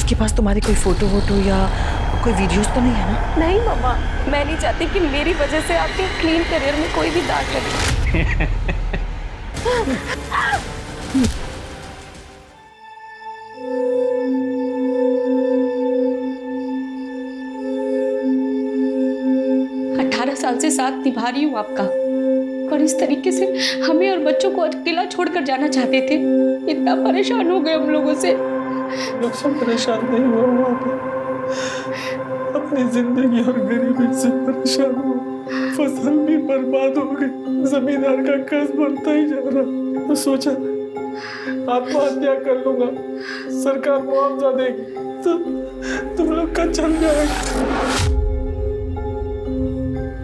उसके पास तुम्हारी कोई फोटो वोटो या कोई वीडियोस तो नहीं है ना? नहीं मम्मा, मैं नहीं चाहती कि मेरी वजह से आपके क्लीन करियर में कोई भी दाग लगे। साल से साथ निभा रही हूँ आपका, और इस तरीके से हमें और बच्चों को अकेला छोड़कर जाना चाहते थे। इतना परेशान हो गए हम लोगों से। सब परेशान नहीं हुआ वहाँ पे, अपनी जिंदगी और गरीबी से परेशान हुआ। फसल भी बर्बाद हो गई, जमींदार का कर्ज बढ़ता ही जा रहा। तो सोचा आत्महत्या कर लूंगा, सरकार मुआवजा देगी तो तुम लोग का चल जाएगा।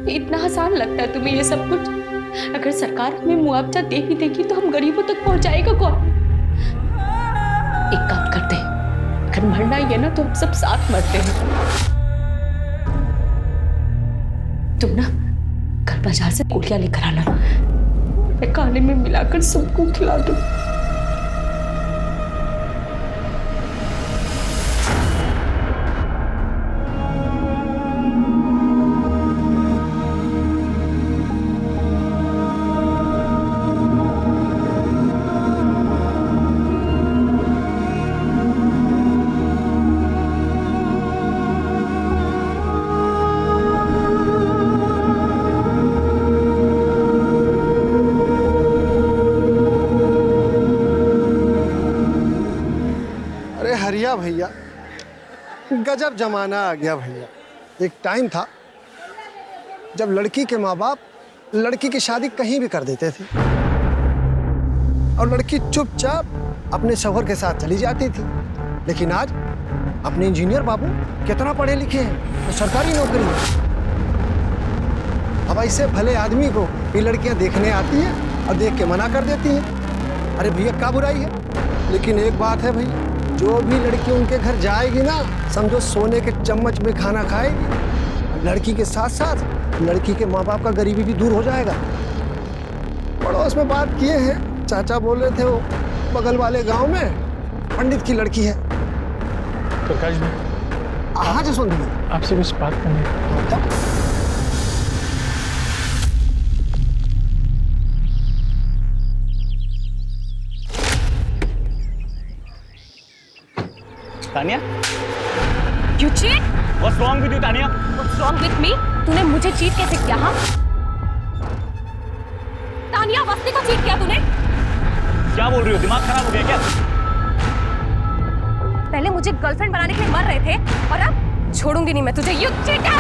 इतना आसान लगता है तुम्हें ये सब कुछ? अगर सरकार हमें मुआवजा दे ही देगी तो हम गरीबों तक पहुंचाएगा कौन? एक काम करते हैं, अगर मरना ही है ना तो हम सब साथ मरते हैं। तुम ना कल बाजार से गोलियां लेकर आना, मैं खाने में मिलाकर सबको खिला दूं। हरिया भैया, गजब जमाना आ गया भैया। एक टाइम था जब लड़की के माँ बाप लड़की की शादी कहीं भी कर देते थे और लड़की चुपचाप अपने शौहर के साथ चली जाती थी। लेकिन आज अपने इंजीनियर बाबू कितना पढ़े लिखे हैं तो सरकारी नौकरी है। अब ऐसे भले आदमी को ये लड़कियां देखने आती हैं और देख के मना कर देती हैं। अरे भैया क्या बुराई है? लेकिन एक बात है भैया, जो भी लड़की उनके घर जाएगी ना, समझो सोने के चम्मच में खाना खाएगी। लड़की के साथ साथ लड़की के माँ बाप का गरीबी भी दूर हो जाएगा। पड़ोस में बात किए हैं, चाचा बोल रहे थे वो बगल वाले गांव में पंडित की लड़की है। प्रकाश जी, हाँ जसवंत भैया, आपसे कुछ बात करनी है। Tania, You cheat? what's wrong with you, Tania? What's wrong with me? तूने मुझे चीट कैसे किया? हाँ? तानिया, वस्ती को चीट किया तूने? क्या बोल रही हो? दिमाग खराब हो गया क्या? पहले मुझे गर्लफ्रेंड बनाने के लिए मर रहे थे और अब छोड़ूंगी नहीं मैं तुझे। You cheater!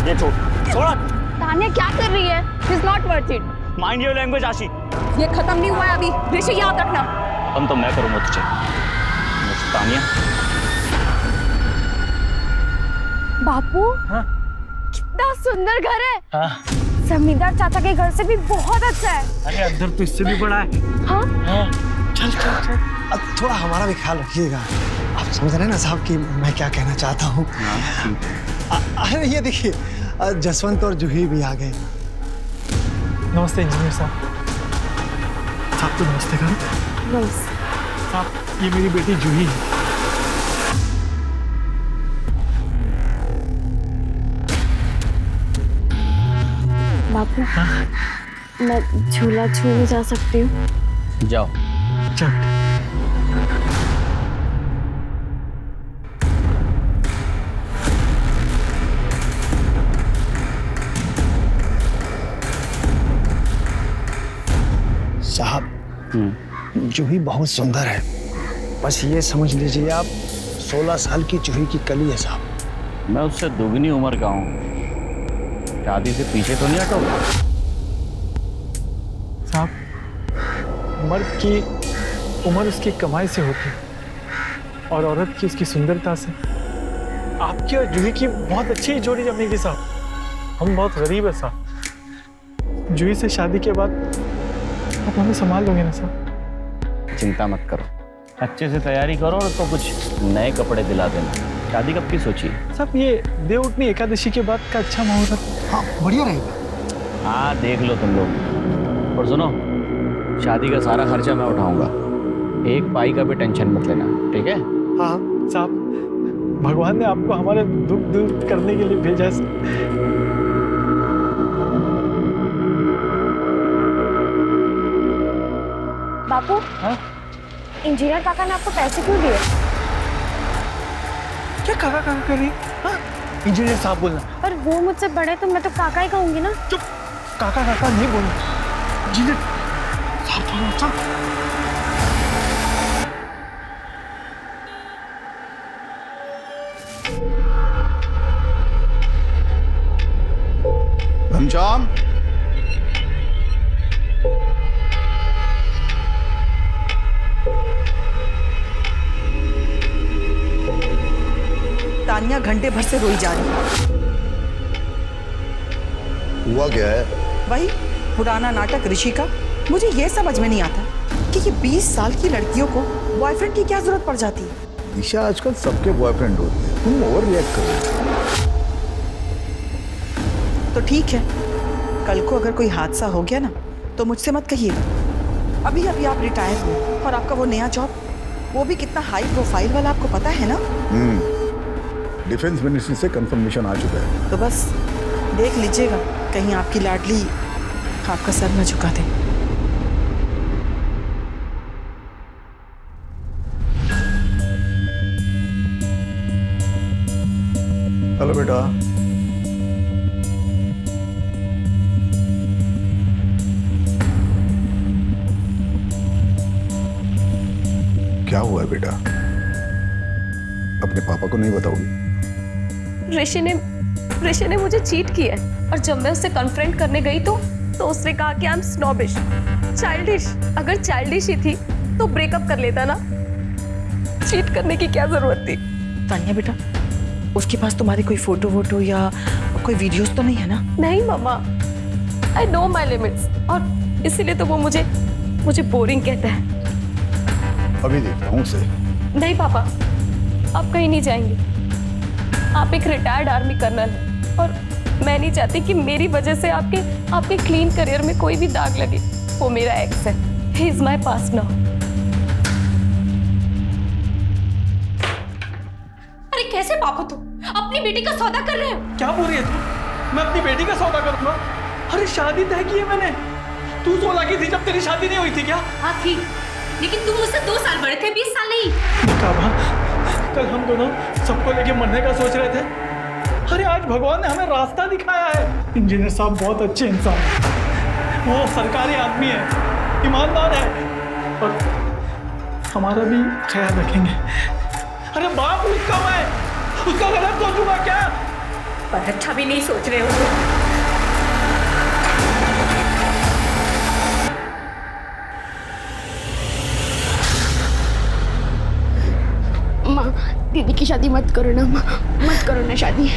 ये छोड़ा। तानिया क्या कर रही है? She's not worth it. Mind your language, आशी। ये खत्म नहीं हुआ है अभी। ऋषि याद रखना। हम तो मैं करूंगा तुझे। तानिया। बापू, हाँ? कितना सुंदर घर है। हाँ? जमींदार चाचा के घर से भी बहुत अच्छा है। अरे अंदर तो इससे भी बड़ा है। हाँ? हाँ? चल चल चल। अब थोड़ा हमारा भी ख्याल रखिएगा। आप समझ रहे हैं ना साहब कि मैं क्या कहना चाहता हूँ। अरे ये देखिए, जसवंत और जूही भी आ गए। नमस्ते इंजीनियर साहब। आपको नमस्ते करो। नमस्ते। साहब, ये मेरी बेटी जूही है। बापू, मैं झूला छूने जा सकती हूँ? जाओ। चल। साहब, जूही बहुत सुंदर है। बस ये समझ लीजिए आप 16 साल की जूही की कली है साहब। मैं उससे दोगुनी उम्र का हूँ, शादी से पीछे तो नहीं हटोगे? साहब, मर्द की उम्र उसकी कमाई से होती है और औरत की उसकी सुंदरता से। आपकी और जूही की बहुत अच्छी जोड़ी जमेगी साहब। हम बहुत गरीब है साहब। जूही से शादी के बाद आप हमें संभाल लोगे ना साहब? चिंता मत करो, अच्छे से तैयारी करो और तो कुछ नए कपड़े दिला देना। शादी कब की सोची? साहब, ये देवउठनी एकादशी के बाद का अच्छा मुहूर्त। हाँ, बढ़िया रहेगा। हाँ, देख लो तुम लोग। और सुनो, शादी का सारा खर्चा मैं उठाऊंगा। एक पाई का भी टेंशन मत लेना, ठीक है? हाँ, साहब, भगवान ने आपको हमारे दुख दूर करने के लिए भेजा है सर। बापू, हाँ? इंजीनियर काका ने आपको पैसे क्यों दिए? क्या काका काका कर रही? हाँ? इंजीनियर साहब बोलना। पर वो मुझसे बड़े, तो मैं तो काका ही कहूंगी ना। चुप, काका काका नहीं बोलना। इंजीनियर साहब बोलो। चल। घनश्याम, तानिया घंटे भर से रोई जा रही है। हुआ क्या है? वही पुराना नाटक ऋषि का। मुझे ये समझ में नहीं आता कि ये 20 साल की लड़कियों को बॉयफ्रेंड की क्या जरूरत पड़ जाती है। ईशा, आजकल सबके बॉयफ्रेंड होते हैं, तुम ओवर रिएक्ट कर रहे हो। तो ठीक है, कल को अगर कोई हादसा हो गया ना तो मुझसे मत कहिएगा। अभी अभी आप रिटायर हुए और आपका वो नया जॉब, वो भी कितना हाई प्रोफाइल वाला, आपको पता है ना। डिफेंस मिनिस्ट्री से कंफर्मेशन आ चुका है। तो बस देख लीजिएगा, कहीं आपकी लाडली आपका सर न झुका दे। हेलो बेटा। क्या हुआ है बेटा? अपने पापा को नहीं बताओगी? ऋषि ने मुझे चीट किया है, और जब मैं उससे कन्फ्रंट करने गई तो उसने कहा कि आई एम स्नॉबिश, चाइल्डिश। अगर चाइल्डिश ही थी तो ब्रेकअप कर लेता ना, चीट करने की क्या जरूरत थी? तानिया बेटा, उसके पास तुम्हारी कोई फोटो वोटो या कोई वीडियोस तो नहीं है ना? नहीं मम्मा, आई नो माई लिमिट्स, और इसीलिए तो वो मुझे बोरिंग कहता है। अभी देखता हूँ उसे। नहीं पापा, आप कहीं नहीं जाएंगे। आप एक रिटायर्ड आर्मी कर्नल हैं, और मैं नहीं चाहती कि मेरी वजह से आपके क्लीन करियर में कोई भी दाग लगे। वो मेरा एक्स है, he is my past now. अरे कैसे पापा, तुम अपनी बेटी का सौदा कर रहे हो? क्या बोल रही है तू? मैं अपनी बेटी का सौदा करूंगा? अरे शादी तय की है मैंने। तू 16 की थी जब तेरी शादी नहीं हुई थी क्या? हाँ थी, लेकिन तुम मुझसे 2 साल बड़े थे, 20 साल नहीं। काबा, कल हम दोनों सबको लेके मरने का सोच रहे थे। अरे आज भगवान ने हमें रास्ता दिखाया है। इंजीनियर साहब बहुत अच्छे इंसान हैं। वो सरकारी आदमी है, ईमानदार है, और हमारा भी ख्याल रखेंगे। अरे बाप उसका, मैं उसका गलत सोचूंगा क्या? पर अच्छा भी नहीं सोच रहे हो। माँ, दीदी की शादी मत करो ना माँ, मत करो ना शादी।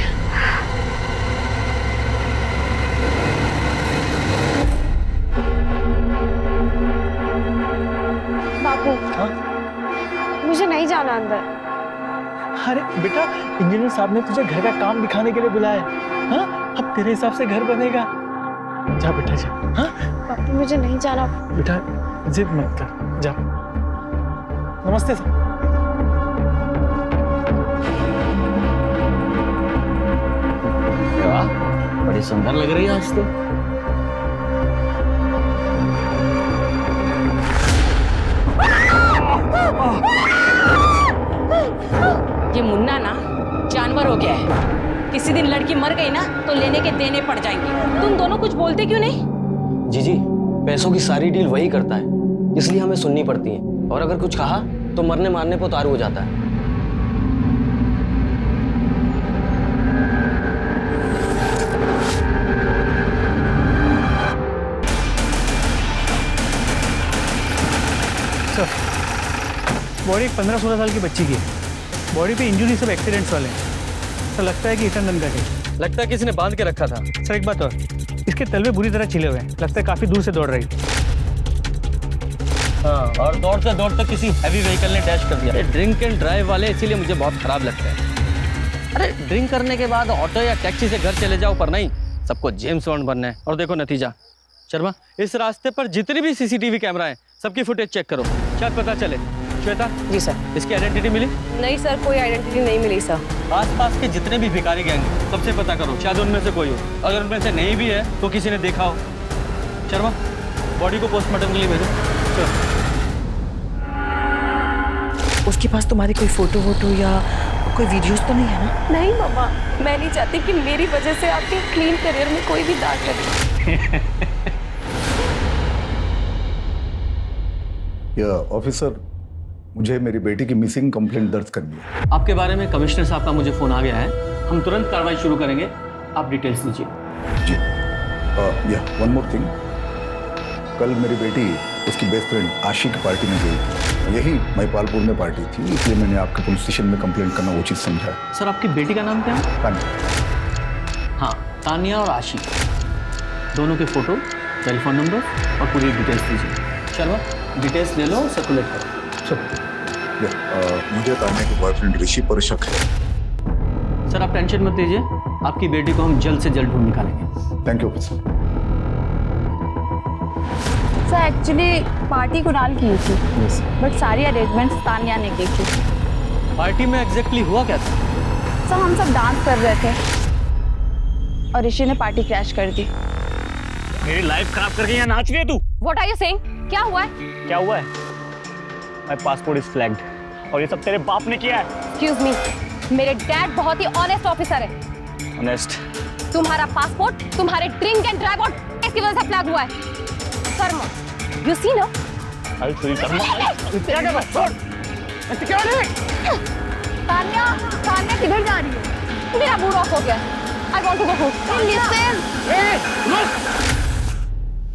बापू, हाँ? मुझे नहीं जाना अंदर। अरे बेटा, इंजीनियर साहब ने तुझे घर का काम दिखाने के लिए बुलाया है। हाँ? अब तेरे हिसाब से घर बनेगा। जा बेटा जा। हाँ? बापू, मुझे नहीं जाना। बेटा जिद मत कर, जा। नमस्ते साहब। वाह, बड़ी सुंदर लग रही है आज तो। ये मुन्ना ना जानवर हो गया है। किसी दिन लड़की मर गई ना तो लेने के देने पड़ जाएंगे। तुम दोनों कुछ बोलते क्यों नहीं? जी, पैसों की सारी डील वही करता है, इसलिए हमें सुननी पड़ती है, और अगर कुछ कहा तो मरने मारने पर उतारू हो जाता है। बॉडी 15-16 साल की बच्ची की है। बॉडी पे इंजरी सब एक्सीडेंट्स वाले हैं। तो लगता है कि हिट एंड रन का केस। लगता है किसी ने बांध के रखा था। सर एक बात और, इसके तलवे बुरी तरह छिले हुए हैं। लगता है काफी दूर से दौड़ रही। हाँ, और दौड़ते दौड़ते किसी हैवी व्हीकल ने डैश कर दिया। ड्रिंक एंड ड्राइव वाले इसीलिए मुझे बहुत खराब लगता है। अरे ड्रिंक करने के बाद ऑटो या टैक्सी से घर चले जाओ, पर नहीं, सबको जेम्स बॉन्ड बनना है। और देखो नतीजा। शर्मा, इस रास्ते पर जितने भी सीसीटीवी कैमरा हैं सबकी फुटेज चेक करो, शायद पता चले श्वेता, जी सर। इसकी आइडेंटिटी मिली? नहीं सर, कोई आइडेंटिटी नहीं मिली सर। आसपास के जितने भी भिखारी गैंग हैं, सबसे पता करो, शायद उनमें से कोई हो। अगर उनमें से नहीं भी है तो किसी ने देखा हो। शर्मा, बॉडी को पोस्टमार्टम के लिए भेजो। चलो। उसके पास तुम्हारी कोई फोटो वोटो या कोई वीडियोस तो नहीं है ना? नहीं मम्मा, मैं नहीं चाहती कि मेरी वजह से आपके क्लीन करियर में कोई भी दाग लगे। ऑफिसर, मुझे मेरी बेटी की मिसिंग कंप्लेंट दर्ज करनी है। आपके बारे में कमिश्नर साहब का मुझे फोन आ गया है। हम तुरंत कार्रवाई शुरू करेंगे। आप डिटेल्स दीजिए। जी। वन मोर थिंग, कल मेरी बेटी उसकी बेस्ट फ्रेंड आशी की पार्टी में गई थी। यही महिपालपुर में पार्टी थी, इसलिए मैंने आपके पुलिस स्टेशन में कंप्लेंट करना उचित समझा। सर, आपकी बेटी का नाम क्या है? तानिया। हाँ, तानिया और आशी, दोनों के फोटो, टेलीफोन नंबर और पूरी डिटेल्स दीजिए। चलो, डिटेल्स ले लो, सर्कुलेट करो। मुझे तानिया के बॉयफ्रेंड ऋषि पर शक है। सर, आप टेंशन मत लीजिए, आपकी बेटी को हम जल्द से जल्द ढूंढ निकालेंगे। Thank you officer. Sir actually party Kunal की थी, बट सारी अरेंजमेंट्स तानिया ने की थी। पार्टी में एग्जैक्टली हुआ क्या था? सर हम सब डांस कर रहे थे और ऋषि ने पार्टी क्रैश कर दी। मेरी लाइफ खराब करके यहाँ नाच रही है तू? What are you saying? क्या हुआ है? क्या हुआ है? माय पासपोर्ट इज फ्लैग्ड और ये सब तेरे बाप ने किया है। Excuse me, मेरे डैड बहुत ही ऑनेस्ट ऑफिसर है। ऑनेस्ट? तुम्हारा पासपोर्ट तुम्हारे ड्रिंक एंड ड्राइव आउट इसकी वजह से फ्लैग हुआ है। कर्मा, you see ना? अरे तेरी कर्मा। तानिया, तानिया किधर जा रही है? मेरा मूड ऑफ हो गया। I want to go home. Listen.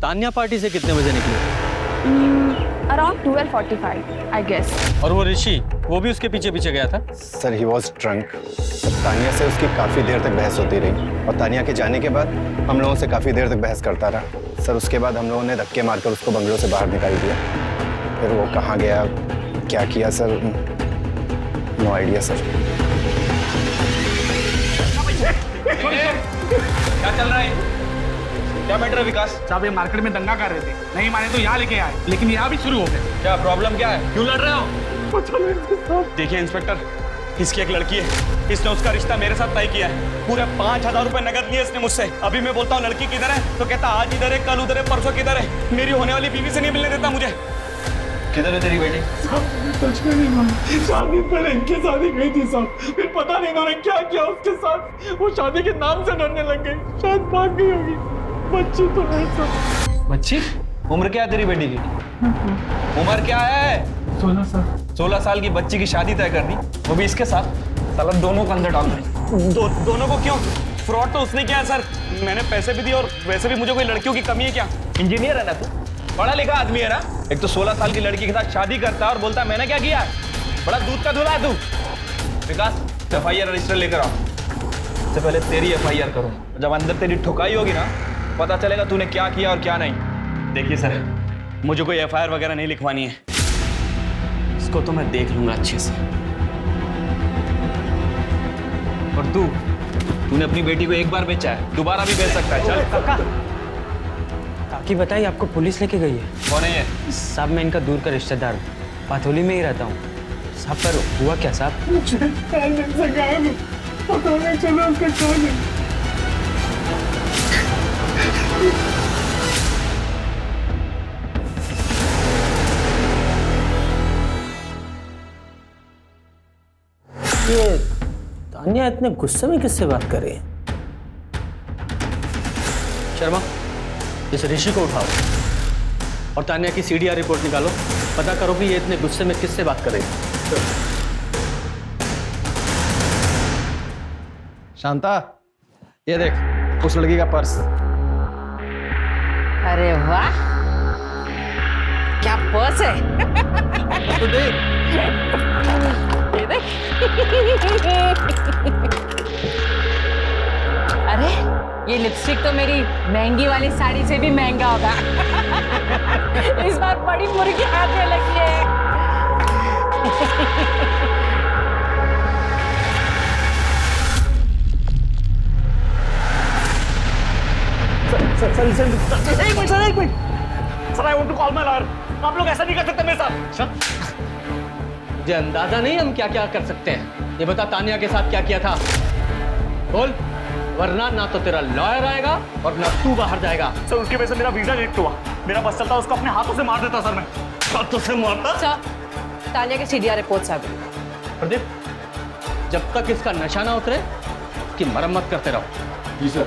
Tania party से कितने बजे निकली? Around 12:45, I guess. और वो ऋषि, वो भी उसके पीछे पीछे गया था? Sir he was drunk. Tania से उसकी काफ़ी देर तक बहस होती रही और तानिया के जाने के बाद हम लोगों से काफ़ी देर तक बहस करता रहा। सर उसके बाद हम लोगों ने धक्के मारकर उसको बंगलों से बाहर निकाल दिया। फिर वो कहाँ गया, क्या किया सर, नो आइडिया सर। क्या चल रहा है? क्या मैटर है विकास? साहब ये मार्केट में दंगा कर रहे थे, नहीं माने तो यहाँ लेके आए, लेकिन यहाँ भी शुरू हो गए। क्या प्रॉब्लम क्या है? क्यों लड़ रहे हो? देखिए इंस्पेक्टर, इसकी एक लड़की है, इसने उसका रिश्ता मेरे साथ तय किया है। पूरे 5,000 रुपए नगद लिए इसने मुझसे। अभी मैं बोलता हूँ लड़की किधर है तो कहता आज इधर है, कल उधर है, परसों किधर है। मेरी होने वाली बीवी से नहीं मिलने देता मुझे। किधर है तेरी बेटी? सच में नहीं मालूम। शादी पहले इनके शादी गई थी साहब, फिर पता नहीं इन्होंने क्या किया उसके साथ। वो शादी के नाम से डरने लग गई, शायद भाग गई होगी। बच्ची तो है सब। बच्ची? उम्र क्या है तेरी बेटी की? उम्र क्या है? 16 साल। 16 साल की बच्ची की शादी तय कर दी, वो भी इसके साथ। साला दोनों को अंदर डाल दे। दोनों को क्यों? फ्रॉड तो उसने किया है सर। मैंने पैसे भी दिए और वैसे भी मुझे कोई लड़कियों की कमी है क्या? इंजीनियर है ना तू, पढ़ा लिखा आदमी है ना। एक तो 16 साल की लड़की के साथ शादी करता है और बोलता है मैंने क्या किया है। बड़ा दूध का धुला है तू। विकास, FIR रजिस्टर लेकर आओ। सबसे पहले तेरी FIR करो, जब अंदर तेरी ठुकाई होगी ना पता चलेगा तूने क्या किया और क्या नहीं। देखिए सर, मुझे कोई FIR वगैरह नहीं लिखवानी है, इसको तो मैं देख लूंगा अच्छे से। और तूने अपनी बेटी को एक बार बेचा है, दोबारा भी बेच सकता है। चल काका, काकी बताइए, आपको पुलिस लेके गई है? कौन है ये? साहब मैं इनका दूर का रिश्तेदार हूँ, पाथोली में ही रहता हूँ। साहब पर हुआ क्या साहब? मुझे से गायब है, पता नहीं चला उसका कौन है। ये तानिया इतने गुस्से में किससे बात कर रही है? शर्मा, इस ऋषि को उठाओ और तानिया की CDR रिपोर्ट निकालो। पता करो कि ये इतने गुस्से में किससे बात कर रही है। शांता, ये देख उस लड़की का पर्स। अरे वाह, क्या पर्स है। तो देख। ये देख। अरे ये लिपस्टिक तो मेरी महंगी वाली साड़ी से भी महंगा होगा। इस बार बड़ी मुर्गी हाथ में लगी है। एक minute sir, I want to call my lawyer. आप लोग ऐसा नहीं कर सकते मेरे साथ। तुझे अंदाजा नहीं हम क्या क्या कर सकते हैं। ये बता तानिया के साथ क्या किया था, बोल, वरना ना तो तेरा लॉयर आएगा और ना तू बाहर जाएगा। सर उसकी वजह से मेरा वीजा रिजेक्ट हुआ। मेरा बस चलता उसको अपने हाथों से मार देता सर, मैं हाथों से मारता। सर तानिया के सीडीआर रिपोर्ट्स आ गई। प्रदीप, जब तक इसका नशा ना उतरे कि मरम्मत करते रहो। जी सर।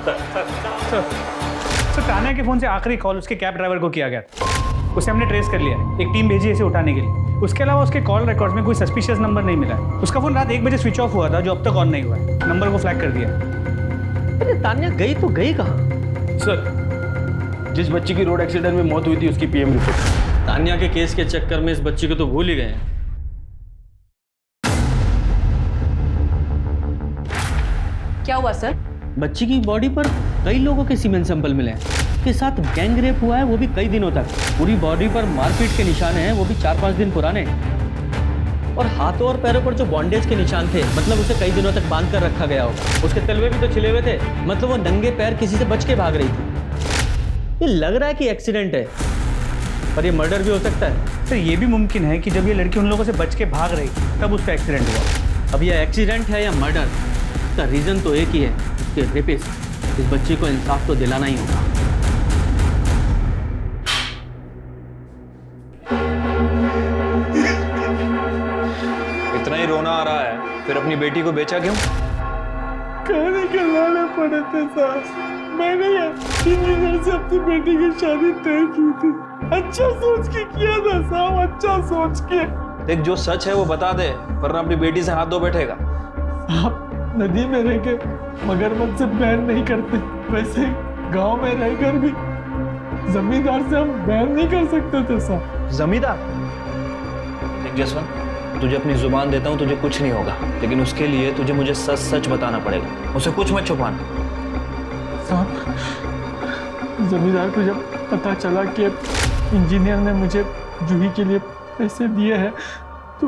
सर तानिया के फोन से आखिरी कॉल उसके कैब ड्राइवर को किया गया था। उसे हमने ट्रेस कर लिया है, एक टीम भेजी है इसे उठाने के लिए। उसके अलावा उसके कॉल रिकॉर्ड्स में कोई सस्पिशियस नंबर नहीं मिला है। उसका फोन रात 1 बजे स्विच ऑफ हुआ था, जो अब तक ऑन नहीं हुआ है। नंबर को फ्लैग कर दिया। अरे तानिया गई तो गई कहाँ? सर जिस बच्ची की रोड एक्सीडेंट में मौत हुई थी उसकी पीएम रिपोर्ट। तानिया के केस के चक्कर में इस बच्ची को तो भूल ही गए हैं। क्या हुआ सर? बच्ची की बॉडी पर कई लोगों के सीमेंट सैंपल मिले हैं। उसके साथ गैंग रेप हुआ है, वो भी कई दिनों तक। पूरी बॉडी पर मारपीट के निशान हैं, वो भी 4-5 दिन पुराने। और हाथों और पैरों पर जो बॉन्डेज के निशान थे, मतलब उसे कई दिनों तक बांध कर रखा गया होगा। उसके तलवे भी तो छिले हुए थे, मतलब वो नंगे पैर किसी से बच के भाग रही थी। ये लग रहा है कि एक्सीडेंट है, पर ये मर्डर भी हो सकता है। सर ये भी मुमकिन है कि जब ये लड़की उन लोगों से बच के भाग रही तब उसका एक्सीडेंट हुआ। अब ये एक्सीडेंट है या मर्डर, इसका रीजन तो एक ही है, उसके रेपिस्ट। इस बच्ची को इंसाफ तो दिलाना ही होगा। इतना ही रोना आ रहा है, फिर अपनी बेटी को बेचा क्यों? कहने के लाने पड़े थे साहब। मैंने इंजीनियर से अपनी बेटी की शादी तय की थी। अच्छा सोच के किया था साहब, अच्छा सोच के। देख जो सच है वो बता दे, वरना अपनी बेटी से हाथ धो बैठेगा। साहब नदी में रह के मगरमच्छ से बैन नहीं करते, वैसे गांव में रहकर भी जमींदार से हम बैन नहीं कर सकते थे साहब। जमींदार? देख जसवंत, तुझे अपनी जुबान देता हूँ, तुझे कुछ नहीं होगा, लेकिन उसके लिए तुझे मुझे सच सच बताना पड़ेगा। उसे कुछ मत छुपाना। साहब जमींदार को जब पता चला कि इंजीनियर ने मुझे जूही के लिए पैसे दिए हैं, तो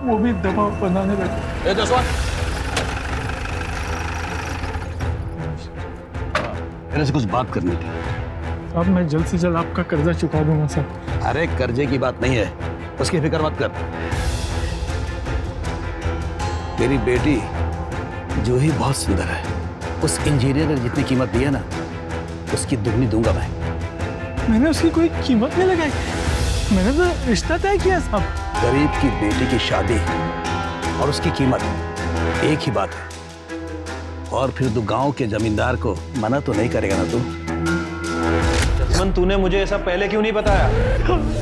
वो भी दबाव बनाने लगे। मेरे से कुछ बात करनी थी। साहब मैं जल्द से जल्द आपका कर्जा चुका दूंगा साहब। अरे कर्जे की बात नहीं है, उसकी फिक्र मत कर। मेरी बेटी जूही बहुत सुंदर है। उस इंजीनियर ने जितनी कीमत दी है ना, उसकी दुगनी दूंगा मैं। मैंने उसकी कोई कीमत नहीं लगाई, मैंने तो रिश्ता तय किया साहब। गरीब की बेटी की शादी और उसकी कीमत एक ही बात है। और फिर तू गांव के जमींदार को मना तो नहीं करेगा ना तू? जसवंत तूने मुझे ऐसा पहले क्यों नहीं बताया?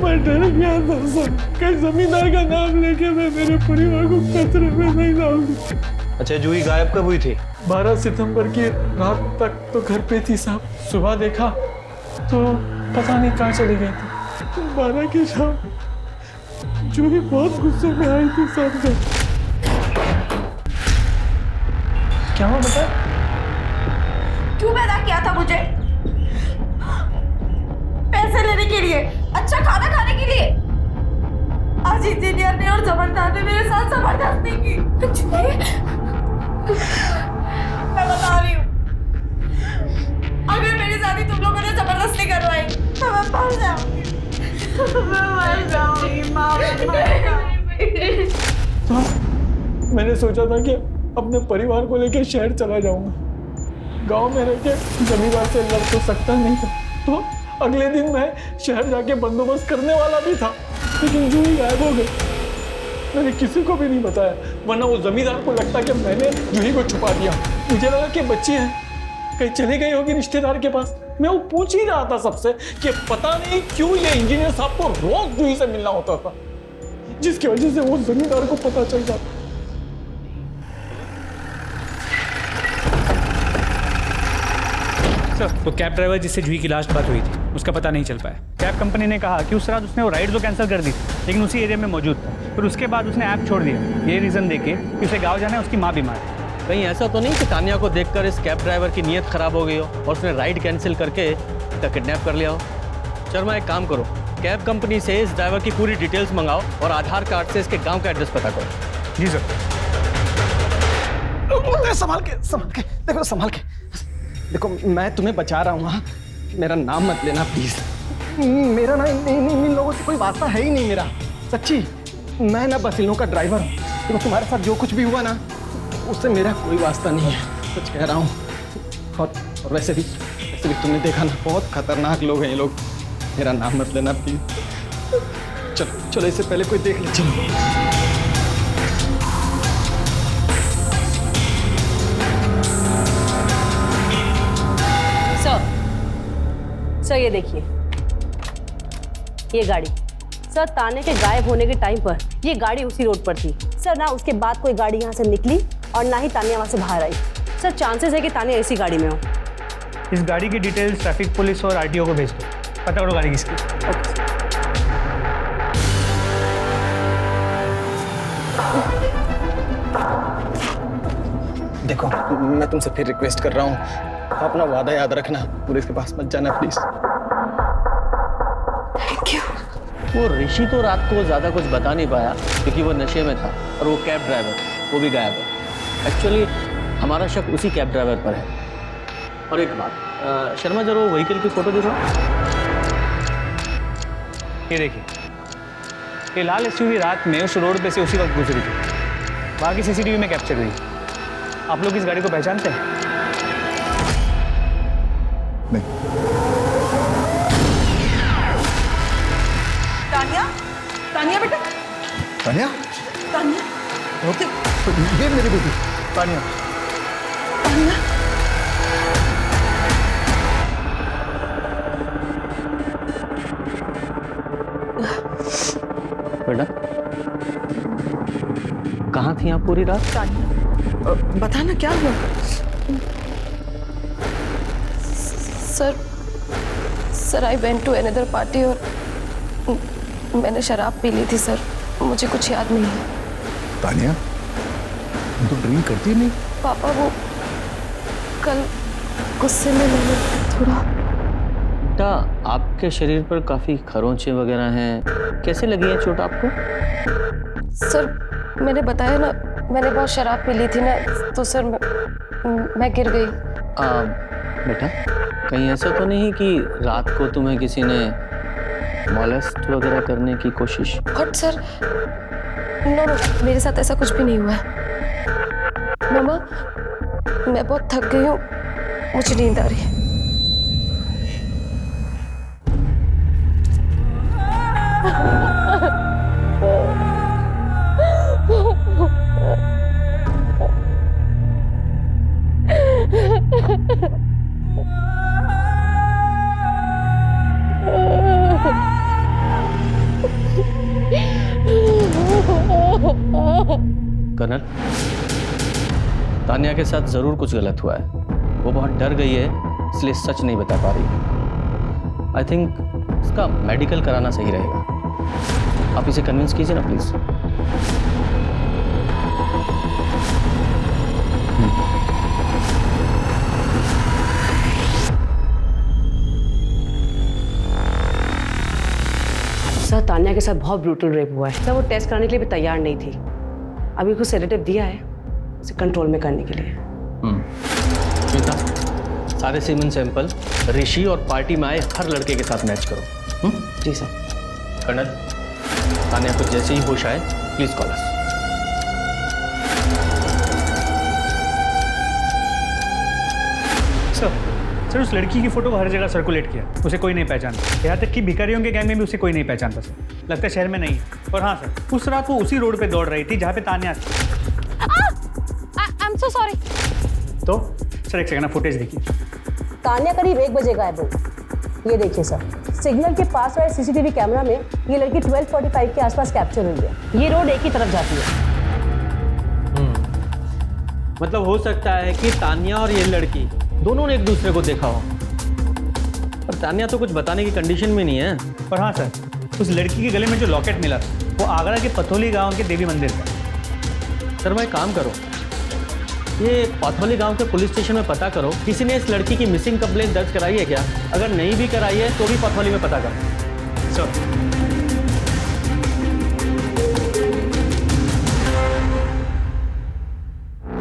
मैं डर गया था सर, कहीं जमींदार का नाम लेके मैं मेरे परिवार को खतरे में नहीं डाल दूं। अच्छा जूही गायब कब हुई थी? 12 सितंबर की रात तक तो घर पे थी साहब। सुबह देखा तो पता नहीं कहाँ चली गई थी। 12 की शाम जूही बहुत गुस्से में आई थी साहब। क्या हुआ बता? क्यों पैदा किया था मुझे? पैसे लेने के लिए, अच्छा खाना खाने के लिए। आज इंजीनियर ने और जबरदस्त ने मेरे साथ जबरदस्ती की। मैं बता रही हूँ, अगर मेरी शादी तुम लोगों ने जबरदस्ती करवाई तो मैं मर जाऊंगी। मैं मर जाऊंगी माँ, तो मैंने सोचा था कि अपने परिवार को लेकर शहर चला जाऊंगा। गांव में रह के जमींदार से लड़ तो सकता नहीं था, तो अगले दिन मैं शहर जाके बंदोबस्त करने वाला भी था, लेकिन जूही गायब हो गई। मैंने किसी को भी नहीं बताया, वरना वो जमींदार को लगता कि मैंने जूही को छुपा दिया। मुझे लगा कि बच्ची है, कहीं चली गई होगी रिश्तेदार के पास। मैं वो पूछ ही रहा था सबसे कि पता नहीं क्यों ये इंजीनियर साहब को रोज जूही से मिलना होता था, जिसकी वजह से वो जमींदार को पता चल जाता। तो कैब ड्राइवर जिससे जूही की लास्ट बात हुई थी, उसका पता नहीं चल पाया। कैब कंपनी ने कहा कि उस रात उसने वो राइड तो कैंसिल कर दी, लेकिन उसी एरिया में मौजूद था। फिर उसके बाद उसने ऐप छोड़ दिया, ये रीज़न देके कि उसे गाँव जाना है, उसकी माँ बीमार है। कहीं ऐसा तो नहीं कि तानिया को देखकर इस कैब ड्राइवर की नीयत खराब हो गई हो और उसने राइड कैंसिल करके इसका किडनैप कर लिया हो? शर्मा एक काम करो, कैब कंपनी से इस ड्राइवर की पूरी डिटेल्स मंगाओ और आधार कार्ड से इसके गाँव का एड्रेस पता करो। जी सर। संभाल के देखो, संभाल के देखो, मैं तुम्हें बचा रहा हूँ। हाँ मेरा नाम मत लेना प्लीज। मेरा ना इन लोगों से कोई वास्ता है ही नहीं मेरा, सच्ची। मैं ना बस इन लोगों का ड्राइवर हूँ। तो तुम्हारे साथ जो कुछ भी हुआ ना, उससे मेरा कोई वास्ता नहीं है, सच कह रहा हूँ। और वैसे भी तुमने देखा ना, बहुत खतरनाक लोग हैं ये लोग। मेरा नाम मत लेना प्लीज। चलो चलो, इससे पहले कोई देख ले। चलो। सर ये देखिए, ये गाड़ी सर तान्या के गायब होने के टाइम पर ये गाड़ी उसी रोड पर थी सर। ना उसके बाद कोई गाड़ी यहाँ से निकली और ना ही तान्या वहाँ से बाहर आई सर। चांसेस है कि तान्या इसी गाड़ी में हो। इस गाड़ी की डिटेल्स ट्रैफिक पुलिस और आरटीओ को भेज दो, पता करो गाड़ी किसकी। देखो, मैं तुमसे फिर रिक्वेस्ट कर रहा हूँ, अपना वादा याद रखना, पुलिस के पास मत जाना प्लीज। Thank you. वो ऋषि तो रात को ज़्यादा कुछ बता नहीं पाया क्योंकि वो नशे में था, और वो कैब ड्राइवर वो भी गायब है। एक्चुअली हमारा शक उसी कैब ड्राइवर पर है। और एक बात, शर्मा जरा वो व्हीकल की फोटो देखो। ये देखिए, ये लाल एसयूवी रात में उस रोड पे से उसी वक्त गुजरी थी, बाकी सीसीटीवी में कैप्चर हुई। आप लोग इस गाड़ी को पहचानते हैं? नहीं। तानिया, तानिया बेटा, तानिया, तानिया, ये मेरी बेटी तानिया। तानिया, बेटा कहाँ थी आप पूरी रात? तानिया, बता ना क्या हुआ? Sir I went to another party और मैंने शराब पी ली थी सर, मुझे कुछ याद नहीं है। तानिया, तुम तो ड्रिंक करती नहीं? पापा वो कल गुस्से में मैंने थोड़ा। बेटा आपके शरीर पर काफ़ी खरोंचे वगैरह हैं, कैसे लगी है चोट आपको? सर मैंने बताया ना, मैंने बहुत शराब पी ली थी ना, तो सर मैं गिर गई। बेटा कहीं ऐसा तो नहीं कि रात को तुम्हें किसी ने मॉलेस्ट वगैरह करने की कोशिश? बट सर नो, मेरे साथ ऐसा कुछ भी नहीं हुआ है। मामा मैं बहुत थक गई हूँ, मुझे नींद आ रही है। कर्नल, तान्या के साथ जरूर कुछ गलत हुआ है। वो बहुत डर गई है, इसलिए सच नहीं बता पा रही। आई थिंक इसका मेडिकल कराना सही रहेगा। आप इसे कन्विंस कीजिए ना प्लीज। सर तान्या के साथ बहुत ब्रूटल रेप हुआ है सर। वो टेस्ट कराने के लिए भी तैयार नहीं थी। अभी कुछ सेडेटिव दिया है उसे कंट्रोल में करने के लिए। श्वेता, सारे सीमेन सैंपल ऋषि और पार्टी में आए हर लड़के के साथ मैच करो। जी सर। कर्नल, तान्या को जैसे ही होश आए प्लीज कॉल अस। सर उस लड़की की फोटो हर जगह सर्कुलेट किया, उसे कोई नहीं पहचानता। यहाँ तक कि भिखारियों के गैंग में भी उसे कोई नहीं पहचानता सर। लगता है शहर में नहीं है। और हाँ सर, उस रात वो उसी रोड पे दौड़ रही थी जहाँ पे तान्या थी। I am so sorry. तो सर एक सेकंड, फुटेज देखिए। तान्या करीब 1 बजे गायब हुई। ये देखिए सर, सिग्नल के पास वाले सीसीटीवी कैमरा में ये लड़की 12:45 के आसपास कैप्चर हुई है। ये रोड एक ही तरफ जाती है। मतलब हो सकता है कि तान्या और ये लड़की दोनों ने एक दूसरे को देखा हो, पर तान्या तो कुछ बताने की कंडीशन में नहीं है। और हाँ सर, उस लड़की के गले में जो लॉकेट मिला वो आगरा के पथौली गांव के देवी मंदिर का। सर मैं काम करो, ये पथौली गांव के पुलिस स्टेशन में पता करो किसी ने इस लड़की की मिसिंग कंप्लेंट दर्ज कराई है क्या। अगर नहीं भी कराई है तो भी पथौली में पता करो। सर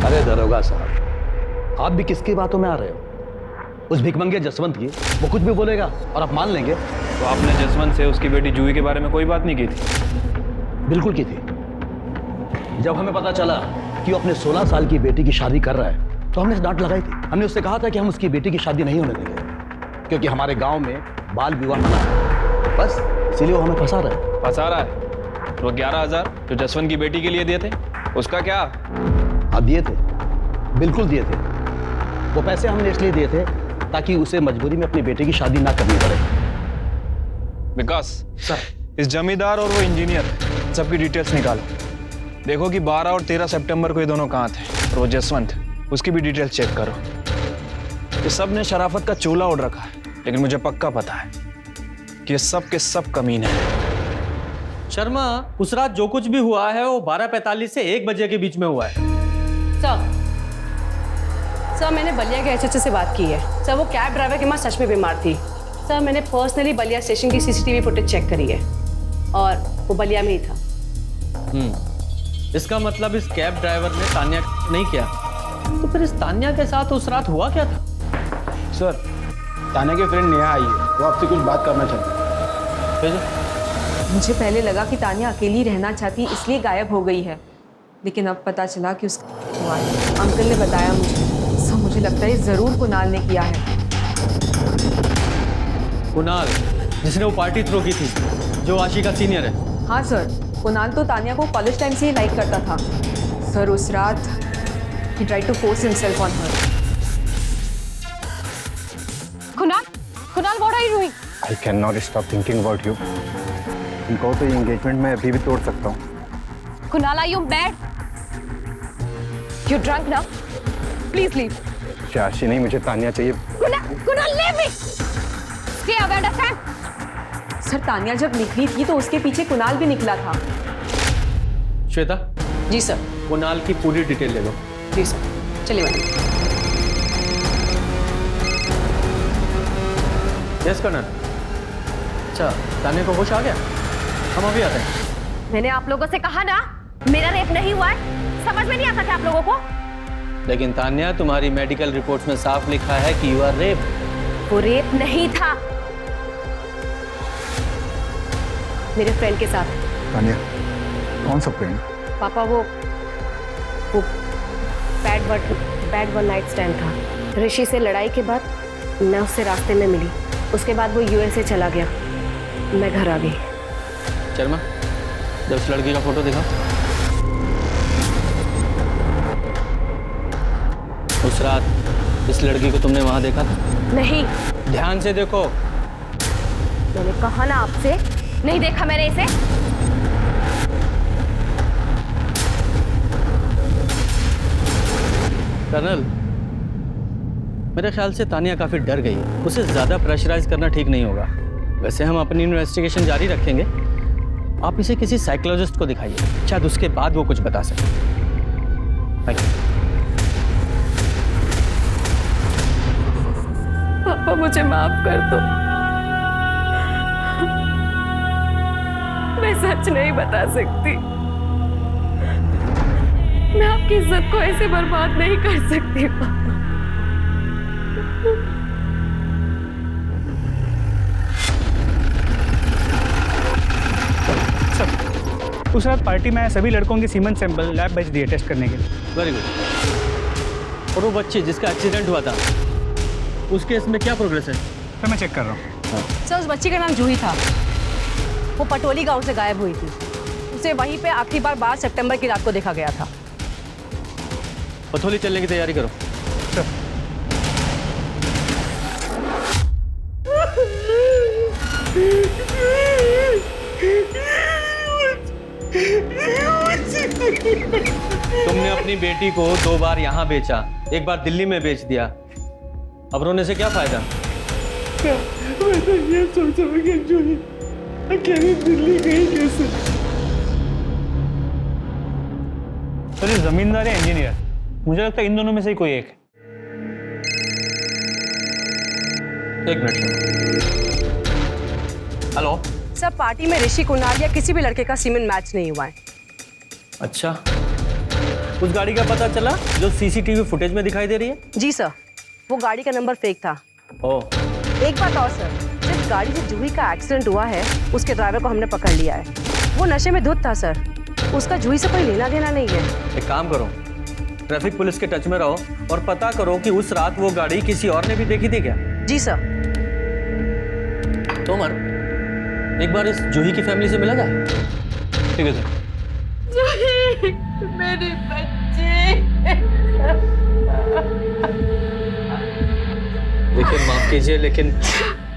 अरे दरोगा साहब, आप भी किसकी बातों में आ रहे हो? उस भिखमंगे जसवंत की, वो कुछ भी बोलेगा और आप मान लेंगे? तो आपने जसवंत से उसकी बेटी जूही के बारे में कोई बात नहीं की थी? बिल्कुल की थी। जब हमें पता चला कि वो अपने 16 साल की बेटी की शादी कर रहा है तो हमने डांट लगाई थी। हमने उससे कहा था कि हम उसकी बेटी की शादी नहीं होने देंगे, क्योंकि हमारे गांव में बाल विवाह मना है। बस इसीलिए वो हमें फंसा रहा है। फंसा रहा है? वो 11,000 जो जसवंत की बेटी के लिए दिए थे, उसका क्या? हाँ दिए थे, बिल्कुल दिए थे। वो पैसे हमने इसलिए दिए थे ताकि उसे मजबूरी में अपनी बेटी की शादी ना करनी पड़े। विकास सर, इस जमींदार और वो इंजीनियर सबकी डिटेल्स निकालो। देखो कि 12 और 13 सितंबर को ये दोनों कहाँ थे, और वो जसवंत, उसकी भी डिटेल्स चेक करो। ये सब ने शराफत का चोला ओढ़ रखा है, लेकिन मुझे पक्का पता है कि ये सब के सब कमीने हैं। शर्मा, उस रात जो कुछ भी हुआ है वो 12:45 से 1 बजे के बीच में हुआ है। सर मैंने बलिया के एचएचओ से बात की है। सर वो कैब ड्राइवर की माँ सच में बीमार थी। सर मैंने पर्सनली बलिया स्टेशन की सीसीटीवी फुटेज चेक करी है और वो बलिया में ही था। इसका मतलब इस कैब ड्राइवर ने तान्या नहीं किया, तो फिर इस तान्या के साथ उस रात हुआ क्या था? सर, तान्या के फ्रेंड नेहा आई है, वो आपसे कुछ बात करना चाहती है। मुझे पहले लगा कि तान्या अकेली रहना चाहती इसलिए गायब हो गई है, लेकिन अब पता चला कि उसका हुआ है। अंकल ने बताया मुझे। सर मुझे लगता है जरूर कुणाल ने किया है। कुणाल, जिसने वो पार्टी थ्रो की थी, जो आशी का सीनियर है। हाँ सर, कुणाल तो तान्या को कॉलेज टाइम से ही लाइक करता था। सर उस रात he tried to force himself on her. Kunal, what are you doing? I cannot stop thinking about you. तुम कहो तो ये एंगेजमेंट मैं अभी भी तोड़ सकता हूँ। Kunal, are you mad? You're drunk now. Please leave. आशी नहीं, मुझे तान्या चाहिए। Kunal, leave me. Stay away, understand? Sir Tanya जब निकली थी तो उसके पीछे कुणाल भी निकला था। श्वेता। जी सर। कुणाल की पूरी डिटेल ले लो। जी सर, चलिए मैडम। Yes colonel. अच्छा, तान्या को होश आ गया? हम अभी आते हैं। मैंने आप लोगों से कहा ना, मेरा रेप नहीं हुआ है। समझ में नहीं आता क्या आप लोगों को? लेकिन तान्या, तुम्हारी मेडिकल रिपोर्ट्स में साफ लिखा है कि यू आर रेप। वो रेप नहीं था, मेरे फ्रेंड के साथ। तान्या, कौन सा फ्रेंड? पापा वो बैड वन नाइट स्टैंड था। ऋषि से लड़ाई के बाद मैं उससे रास्ते में मिली। उसके बाद वो यूएसए चला गया, मैं घर आ गई। शर्मा, जब उस लड़की का फोटो दिखा। उस रात इस लड़की को तुमने वहां देखा था? नहीं। ध्यान से देखो। मैंने कहा ना आपसे, नहीं देखा मैंने इसे। कर्नल, मेरे ख्याल से तान्या काफी डर गई है। उसे ज्यादा प्रेशराइज करना ठीक नहीं होगा। वैसे हम अपनी इन्वेस्टिगेशन जारी रखेंगे। आप इसे किसी साइकोलॉजिस्ट को दिखाइए, शायद उसके बाद वो कुछ बता सके। Thank you. पापा मुझे माफ कर दो, मैं सच नहीं बता सकती। मैं आपकी इज्जत को ऐसे बर्बाद नहीं कर सकती पापा। उस रात पार्टी में आए सभी लड़कों के सीमन सैंपल लैब भेज दिए टेस्ट करने के लिए। Very good. और वो बच्चे जिसका एक्सीडेंट हुआ था, उस केस में क्या प्रोग्रेस है? तो मैं चेक कर रहा हूँ। सर उस बच्ची का नाम जूही था। वो पटोली गांव से गायब हुई थी। उसे वहीं पे आखिरी बार 12 सितंबर की रात को देखा गया था। पथोली चलने की तैयारी करो। तुमने अपनी बेटी को 2 बार यहाँ बेचा, 1 बार दिल्ली में बेच दिया। अब रोने से क्या फायदा? मैं तो ये सोच रहा कि जूही अकेली दिल्ली गई कैसे? सर ये जमींदार या इंजीनियर, मुझे लगता है इन दोनों में से ही कोई एक है। 1 मिनट। हेलो सर पार्टी में ऋषि, कुणाल या किसी भी लड़के का सीमन मैच नहीं हुआ है। अच्छा, उस गाड़ी का पता चला जो सीसीटीवी फुटेज में दिखाई दे रही है? जी सर, वो गाड़ी का नंबर फेक था। ओह। एक बात और सर, जिस गाड़ी से जूही का एक्सीडेंट हुआ है उसके ड्राइवर को हमने पकड़ लिया है। वो नशे में धुत था सर। उसका जूही से कोई लेना देना नहीं है। एक काम करो, ट्रैफिक पुलिस के टच में रहो और पता करो कि उस रात वो गाड़ी किसी और ने भी देखी थी क्या। जी सर। तोमर, एक बार इस जूही की फैमिली से मिला जाए। ठीक है सर। जूही, मेरी बच्ची। देखिए माफ कीजिए, लेकिन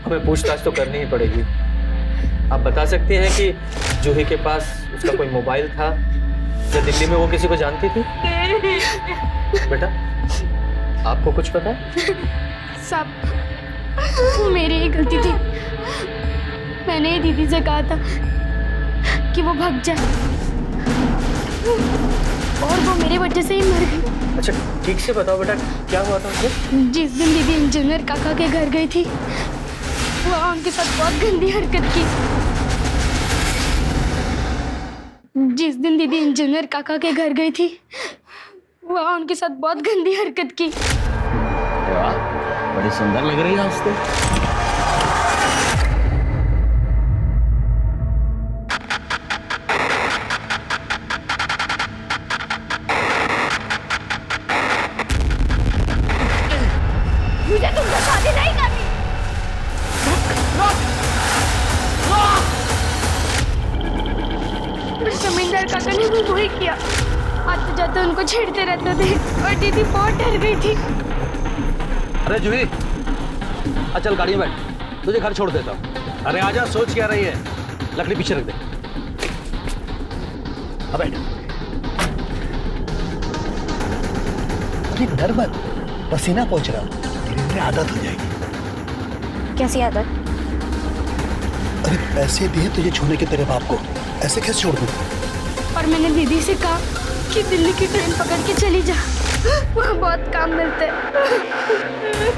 हमें पूछताछ तो करनी ही पड़ेगी। आप बता सकते हैं कि जूही के पास उसका कोई मोबाइल था या दिल्ली में वो किसी को जानती थी? बेटा, आपको कुछ पता है? सब वो मेरी ही गलती थी। मैंने दीदी से कहा था कि वो भाग जाए और वो मेरे वजह से ही मर गई। अच्छा ठीक से बताओ बेटा, क्या हुआ था उसे? जिस दिन दीदी इंजीनियर काका के घर गई थी, वहाँ उनके साथ बहुत गंदी हरकत की। जिस दिन दीदी इंजीनियर काका के घर गई थी, वहाँ उनके साथ बहुत गंदी हरकत की। वाह, बड़ी सुंदर लग रही है आज तो। मुझे तुमसे शादी नहीं करनी। जमींदार काका ने भी वही किया। आते जाते उनको छेड़ते रहते थे और दीदी बहुत डर गई थी। अरे जूही, चल गाड़ी में बैठ, तुझे घर छोड़ देता हूँ। अरे आजा, सोच क्या रही है? लकड़ी पीछे रख दे। अब बैठ। अरे डर मत, पसीना पहुंच रहा, धीरे धीरे आदत हो जाएगी। कैसी आदत? अरे पैसे दिए तुझे छूने के तेरे बाप को, ऐसे कैसे छोड़ दूँ? और मैंने दीदी से कहा कि दिल्ली की ट्रेन पकड़ के चली जा, वहाँ बहुत काम मिलते हैं,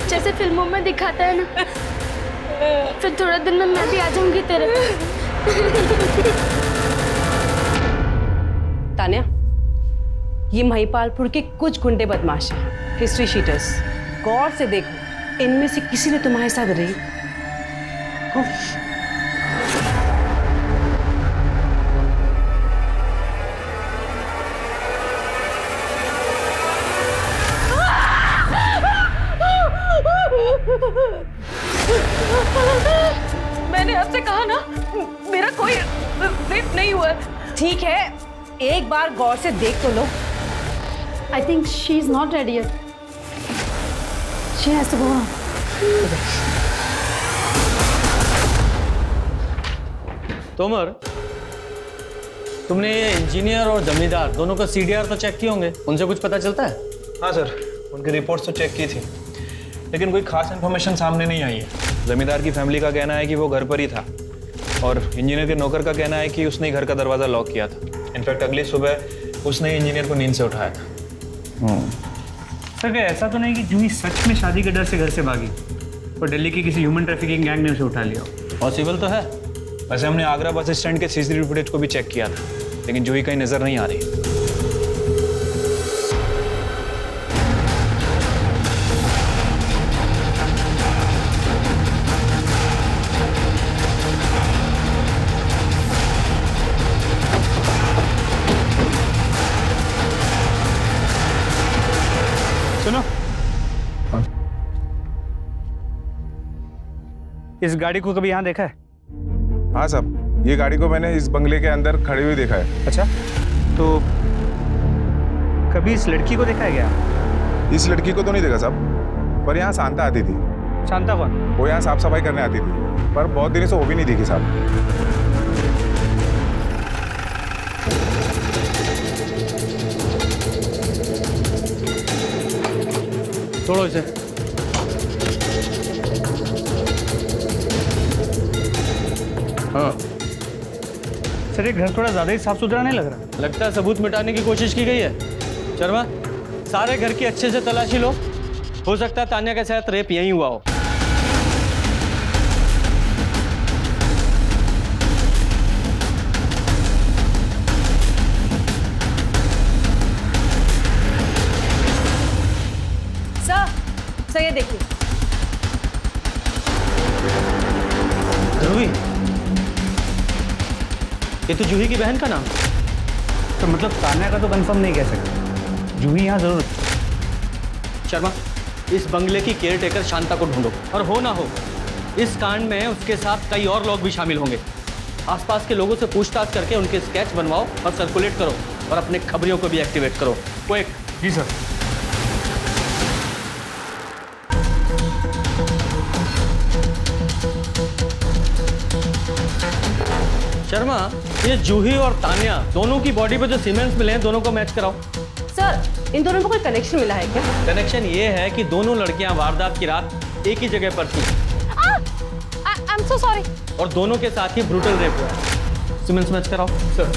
जैसे फिल्मों में दिखाता है ना। फिर थोड़ा दिन में मैं भी आ जाऊंगी तेरे। तान्या, ये महिपालपुर के कुछ गुंडे बदमाश हैं, हिस्ट्री शीटर्स। गौर से देखो, इनमें से किसी ने तुम्हारे साथ रही हो? मैंने आपसे कहा ना, मेरा कोई रेप नहीं हुआ। ठीक है, एक बार गौर से देख तो लो। I think she is not ready yet. She has to go on. Tomar, तुमने ये इंजीनियर और जमींदार दोनों का सीडीआर तो चेक किए होंगे, उनसे कुछ पता चलता है? हाँ सर, उनकी रिपोर्ट्स तो चेक की थी, लेकिन कोई खास इन्फॉर्मेशन सामने नहीं आई है। जमींदार की फैमिली का कहना है कि वो घर पर ही था और इंजीनियर के नौकर का कहना है कि उसने घर का दरवाज़ा लॉक किया था। इनफैक्ट अगली सुबह उसने इंजीनियर को नींद से उठाया था। सर क्या ऐसा तो नहीं कि जूही सच में शादी के डर से घर से भागी और दिल्ली की किसी ह्यूमन ट्रैफिकिंग गैंग ने उसे उठा लिया? पॉसिबल तो है। वैसे हमने आगरा बस स्टैंड के सीसीटीवी फुटेज को भी चेक किया था, लेकिन जूही कहीं नजर नहीं आ रही। सुनो, इस गाड़ी को कभी यहाँ देखा है? हाँ साहब, ये गाड़ी को मैंने इस बंगले के अंदर खड़ी हुई देखा है। अच्छा, तो कभी इस लड़की को देखा है क्या? इस लड़की को तो नहीं देखा साहब, पर यहाँ शांता आती थी। शांता कौन? वो यहाँ साफ सफाई करने आती थी, पर बहुत दिनों से वो भी नहीं दिखी साहब। छोड़ो इसे। हाँ सर, ये घर थोड़ा ज्यादा ही साफ सुथरा नहीं लग रहा? लगता है सबूत मिटाने की कोशिश की गई है। शर्मा, सारे घर की अच्छे से तलाशी लो, हो सकता है तान्या के साथ रेप यहीं हुआ हो। सर ये देखिए। ध्रुवी, ये तो जूही की बहन का नाम। तो मतलब तान्या का तो कंफर्म नहीं कह सकते, जूही यहाँ जरूर। शर्मा, इस बंगले की केयर टेकर शांता को ढूंढो, और हो ना हो इस कांड में उसके साथ कई और लोग भी शामिल होंगे। आसपास के लोगों से पूछताछ करके उनके स्केच बनवाओ और सर्कुलेट करो, और अपने खबरियों को भी एक्टिवेट करो। क्विक। जी सर। शर्मा, ये जूही और तान्या दोनों की बॉडी पे जो सीमेंट्स मिले हैं, दोनों को मैच कराओ। सर, इन दोनों में कोई कनेक्शन मिला है क्या? कनेक्शन ये है कि दोनों लड़कियां वारदात की रात एक ही जगह पर थी। I am so sorry. और दोनों के साथ ही ब्रूटल रेप हुआ है। सीमेंट्स मैच कराओ सर।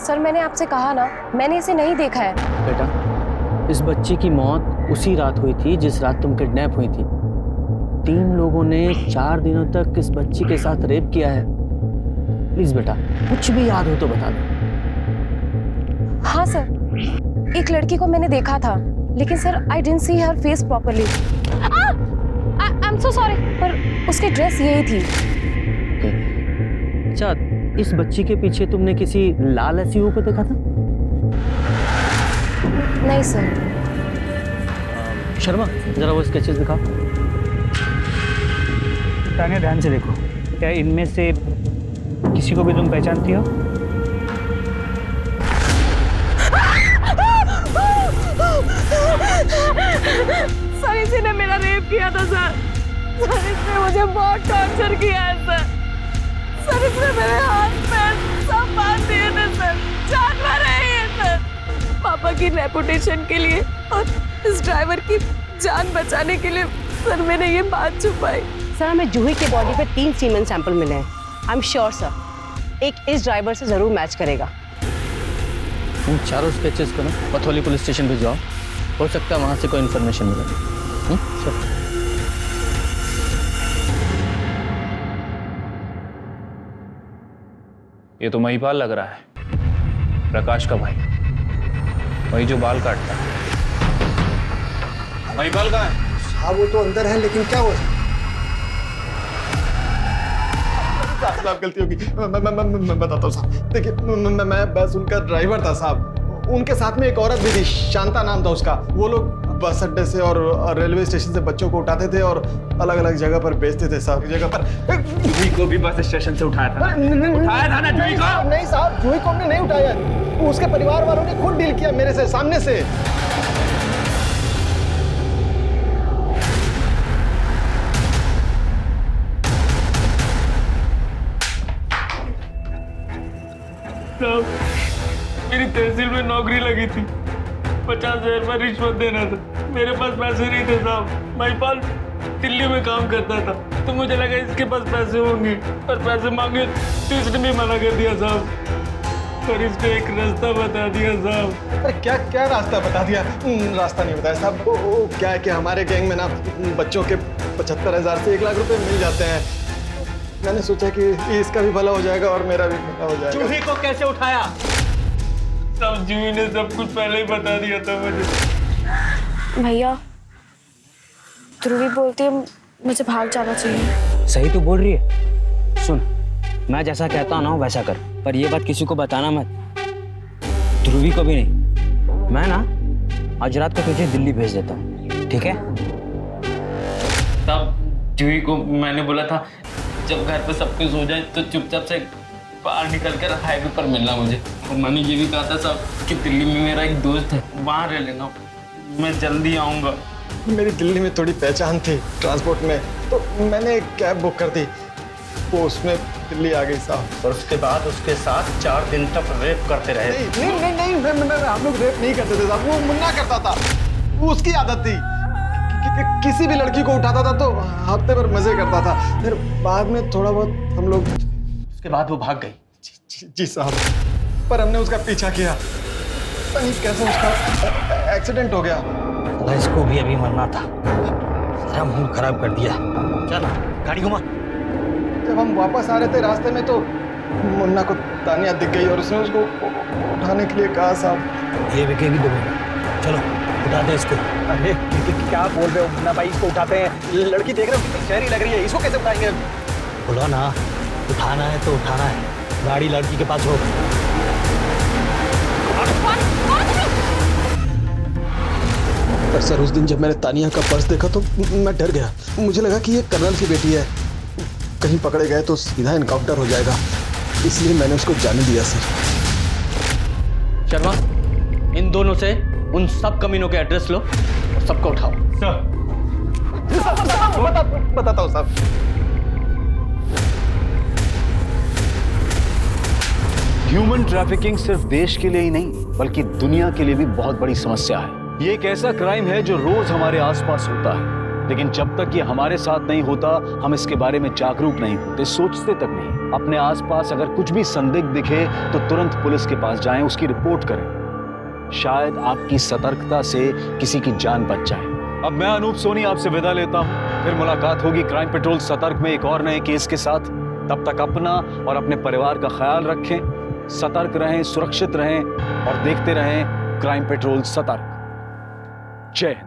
सर, मैंने आपसे कहा ना, मैंने इसे नहीं देखा है। बेटा, इस बच्ची की मौत उसी रात हुई थी जिस रात तुम किडनैप हुई थी। 3 लोगों ने 4 दिनों तक इस बच्ची के साथ रेप किया है। प्लीज बेटा, कुछ भी याद हो तो बता दो। हाँ सर, एक लड़की को मैंने देखा था, लेकिन sir I didn't see her face properly. I am so sorry, पर उसकी ड्रेस यही थी। अच्छा, इस बच्ची के पीछे तुमने किसी लाल एसयूवी को देखा था? नहीं सर। शर्मा, जरा वो स्केचेस दिखाओ। तान्या, ध्यान से देखो, क्या इनमें से किसी को भी तुम पहचानती हो? सर, इसी ने मेरा रेप किया था सर। सर, इसने मुझे बहुत टॉर्चर किया है सर। सर, इसने मेरे हाथ पैर सब बांध दिए थे सर। जान मार रही है सर। पापा की रेपुटेशन के लिए और इस ड्राइवर की जान बचाने के लिए सर मैंने ये बात छुपाई। सर, हमें जूही के बॉडी पे 3 सीमेंट सैंपल मिले हैं। आई एम श्योर सर, एक इस ड्राइवर से जरूर मैच करेगा। तुम चारों स्केचेस को ना पथौली पुलिस स्टेशन भिजवाओ, हो सकता है वहां से कोई इन्फॉर्मेशन मिले। सर, ये तो महिपाल लग रहा है, प्रकाश का भाई, वही जो बाल काटता है। महिपाल कहाँ है? हाँ, वो तो अंदर है, लेकिन क्या हुआ? साहब, गलती होगी, मैं बताता हूँ साहब। देखिए, मैं बस उनका ड्राइवर था साहब। उनके साथ में एक औरत भी थी, शांता नाम था उसका। वो लोग बस अड्डे से और रेलवे स्टेशन से बच्चों को उठाते थे और अलग अलग जगह पर बेचते थे साहब। जगह पर जूही को भी बस स्टेशन से उठाया था। उठाया था ना जूही को? नहीं साहब, जूही को हमने नहीं उठाया। उसके परिवार वालों ने खुद डील किया मेरे से, सामने से। मेरी तहसील में नौकरी लगी थी, 50,000 रुपये रिश्वत देना था। मेरे पास पैसे नहीं थे साहब। महिपाल दिल्ली में काम करता था, तो मुझे लगा इसके पास पैसे होंगे, पर पैसे मांगे तो इसने भी मना कर दिया साहब। पर इसने एक रास्ता बता दिया साहब। अरे क्या क्या रास्ता बता दिया? रास्ता नहीं बताया साहब। वो क्या है कि हमारे गैंग में ना बच्चों के 75,000 से 1 लाख रुपए मिल जाते हैं। मैंने सोचा कि इसका भी भला हो जाएगा और मेरा भी भला हो जाएगा। जूही को कैसे उठाया? सब जूही ने सब कुछ पहले ही बता दिया था मुझे। भैया, ध्रुवी बोलती है मुझे भाग जाना चाहिए। सही तो बोल रही है। सुन, मैं जैसा कहता हूँ ना वैसा कर, पर ये बात किसी को बताना मत, ध्रुवी को भी नहीं। मैं ना आज रात को तुझे दिल्ली भेज देता हूँ, ठीक है? तब जूही को मैंने बोला था जब घर पे सब कुछ हो जाए तो चुपचाप से बाहर निकल कर हाईवे पर मिलना मुझे। और मैंने ये भी कहा था साहब कि दिल्ली में मेरा एक दोस्त है, वहाँ रह लेना, मैं जल्दी आऊँगा। मेरी दिल्ली में थोड़ी पहचान थी ट्रांसपोर्ट में, तो मैंने एक कैब बुक कर दी, वो उसमें दिल्ली आ गई साहब। और उसके बाद उसके साथ 4 दिन तक रेप करते रहे? नहीं, हम लोग रेप नहीं करते थे साहब। वो मुन्ना करता था, वो उसकी आदत थी। किसी भी लड़की को उठाता था तो हफ्ते भर मजे करता था। फिर बाद में थोड़ा बहुत हम लोग, उसके बाद वो भाग गई। जी साहब, पर हमने उसका पीछा किया, पता नहीं कैसे उसका एक्सीडेंट हो गया। इसको भी अभी मरना था। मेरा मूड खराब कर दिया। चल गाड़ी घुमा। जब हम वापस आ रहे थे रास्ते में तो मुन्ना को तानिया दिख गई और उसने उसको उठाने के लिए कहा साहब। ये बिकेगी दोबारा। चलो उठा दे इसको। अरे क्या बोल रहे हो मुन्ना भाई, इसको उठाते हैं। लड़की देख रहे हो कितनी शहरी लग रही है, इसको कैसे उठाएंगे? बोलो ना, उठाना है तो उठाना है। गाड़ी लड़की के पास रोक। पर सर उस दिन जब मैंने तानिया का पर्स देखा तो मैं डर गया। मुझे लगा कि ये कर्नल की बेटी है, कहीं पकड़े गए तो सीधा इनकाउंटर हो जाएगा, इसलिए मैंने उसको जाने दिया सर। शर्मा, इन दोनों से उन सब कमीनों के एड्रेस लो और सबको उठाओ। बताता हूँ साहब। ह्यूमन ट्रैफिकिंग सिर्फ देश के लिए ही नहीं बल्कि दुनिया के लिए भी बहुत बड़ी समस्या है। ये एक ऐसा क्राइम है जो रोज हमारे आसपास होता है, लेकिन जब तक ये हमारे साथ नहीं होता हम इसके बारे में जागरूक नहीं होते, सोचते तक नहीं। अपने आसपास अगर कुछ भी संदिग्ध दिखे तो तुरंत पुलिस के पास जाएं, उसकी रिपोर्ट करें। शायद आपकी सतर्कता से किसी की जान बच जाए। अब मैं अनूप सोनी आपसे विदा लेता हूं, फिर मुलाकात होगी क्राइम पेट्रोल सतर्क में एक और नए केस के साथ। तब तक अपना और अपने परिवार का ख्याल रखें, सतर्क रहें, सुरक्षित रहें और देखते रहें क्राइम पेट्रोल सतर्क। जय हिंद।